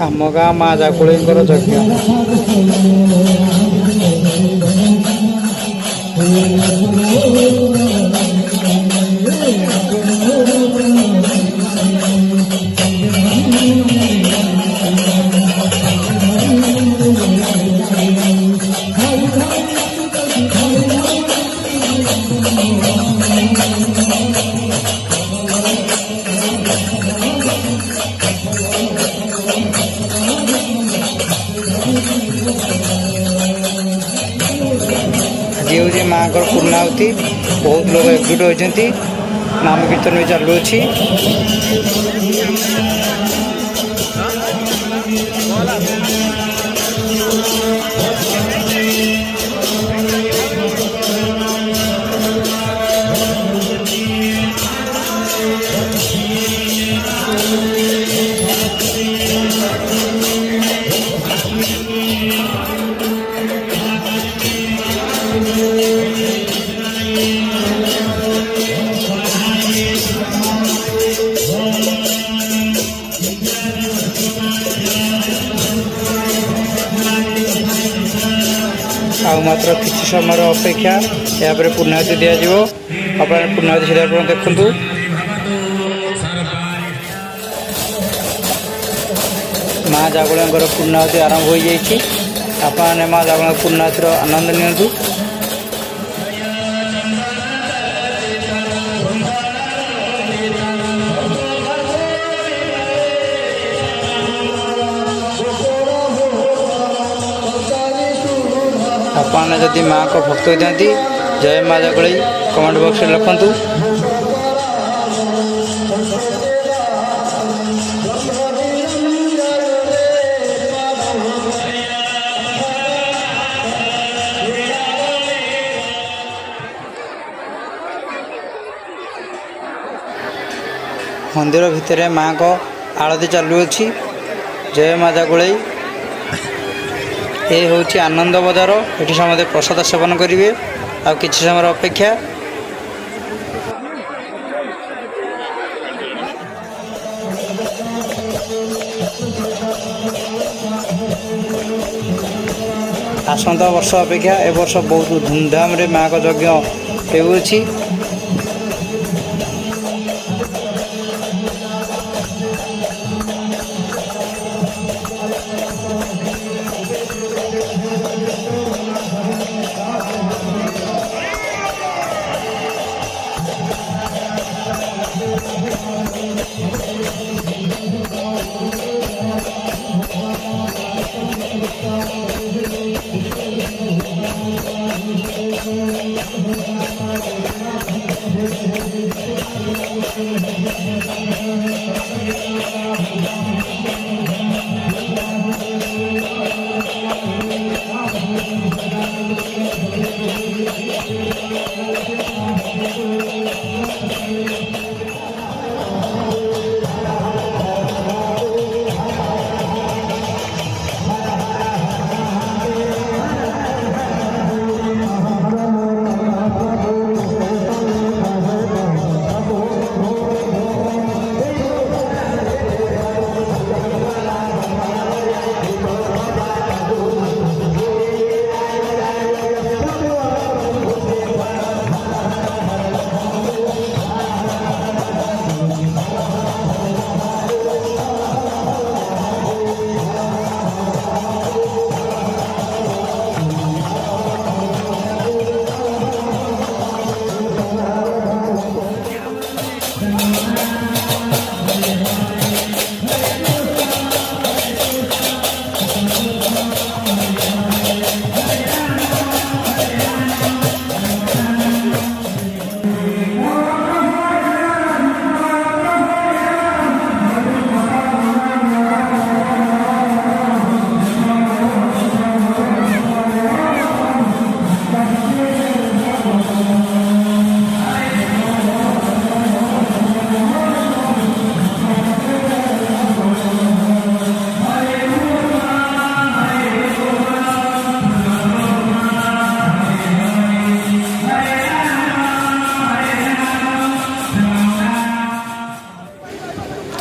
ଆମ ଗାଁ ମା ଜାଗୁଳେଇଙ୍କର ଯଜ୍ଞ। आज हूँ माँ को पूर्णाहुति बहुत लोग एकजुट होती नाम कीर्तन भी चलुच्छी। आउ मात्र किसी समय अपेक्षा या पूर्णाहुति दिज्व आप पूर्णाहुति से देखु माँ जागुलर पूर्णाहुति आरंभ हो जाइए। आपने माँ जागुल पूर्णाहुतिर आनंद नियंतु। आपने जदि माँ को भक्त होती जय माँ जागुलई कमेंट बॉक्स में लिखु। मंदिर भितर माँ को आरती चालुअछि। जय माँ जागुलई। ये हूँ आनंद बजार। ये समस्त प्रसाद सेवन करेंगे आ किसी समय अपेक्षा। आसंता वर्ष अपेक्षा ए वर्ष बहुत धूमधाम रे माँ को यज्ञ होउछि।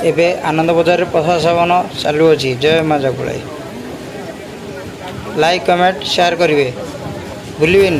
एबे आनंद बजार प्रसाद सेवन चालू अच्छी। जय माँ जगुलाई। लाइक कमेंट शेयर करेंगे भूलिए।